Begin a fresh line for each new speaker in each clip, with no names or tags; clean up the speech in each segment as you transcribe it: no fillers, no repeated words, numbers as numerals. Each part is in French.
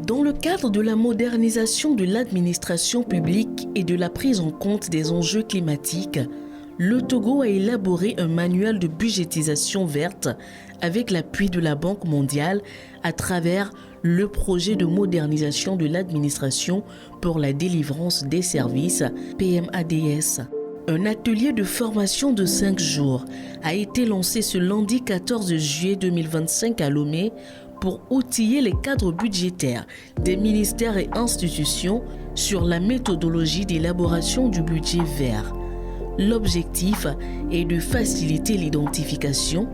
Dans le cadre de la modernisation de l'administration publique et de la prise en compte des enjeux climatiques, le Togo a élaboré un manuel de budgétisation verte avec l'appui de la Banque mondiale à travers le projet de modernisation de l'administration pour la délivrance des services PMADS. Un atelier de formation de 5 jours a été lancé ce lundi 14 juillet 2025 à Lomé pour outiller les cadres budgétaires des ministères et institutions sur la méthodologie d'élaboration du budget vert. L'objectif est de faciliter l'identification,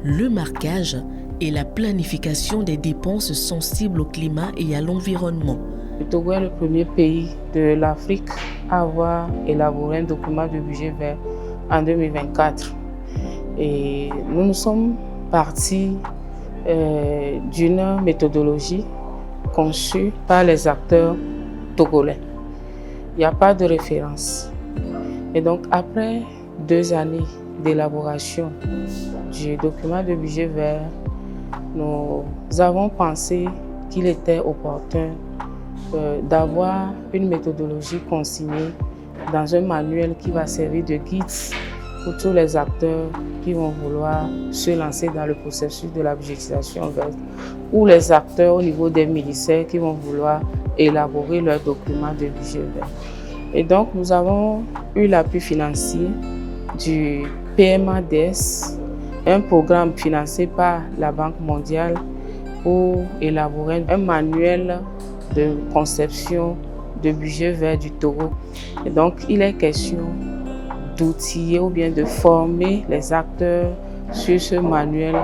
le marquage et la planification des dépenses sensibles au climat et à l'environnement.
Le Togo est le premier pays de l'Afrique à avoir élaboré un document de budget vert en 2024. Et nous sommes partis d'une méthodologie conçue par les acteurs togolais. Il n'y a pas de référence. Et donc, après 2 années d'élaboration du document de budget vert, nous avons pensé qu'il était opportun d'avoir une méthodologie consignée dans un manuel qui va servir de guide pour tous les acteurs qui vont vouloir se lancer dans le processus de la budgétisation verte, ou les acteurs au niveau des ministères qui vont vouloir élaborer leur document de budget vert. Et donc, nous avons eu l'appui financier du PMADS, un programme financé par la Banque mondiale pour élaborer un manuel de conception de budget vert du Togo. Et donc, il est question d'outiller ou bien de former les acteurs sur ce manuel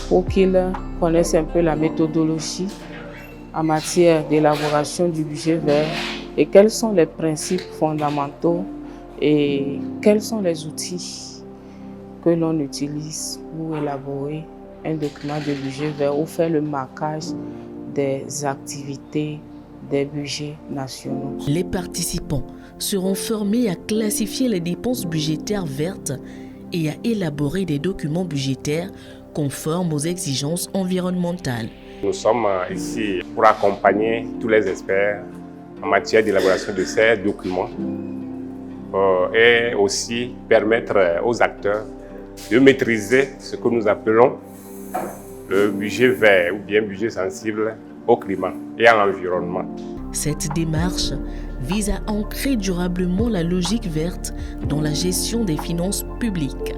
pour qu'ils connaissent un peu la méthodologie en matière d'élaboration du budget vert et quels sont les principes fondamentaux et quels sont les outils que l'on utilise pour élaborer un document de budget vert ou faire le marquage des activités des budgets nationaux.
Les participants seront formés à classifier les dépenses budgétaires vertes et à élaborer des documents budgétaires conformes aux exigences environnementales.
Nous sommes ici pour accompagner tous les experts en matière d'élaboration de ces documents et aussi permettre aux acteurs de maîtriser ce que nous appelons le budget vert ou bien budget sensible au climat et à l'environnement.
Cette démarche vise à ancrer durablement la logique verte dans la gestion des finances publiques.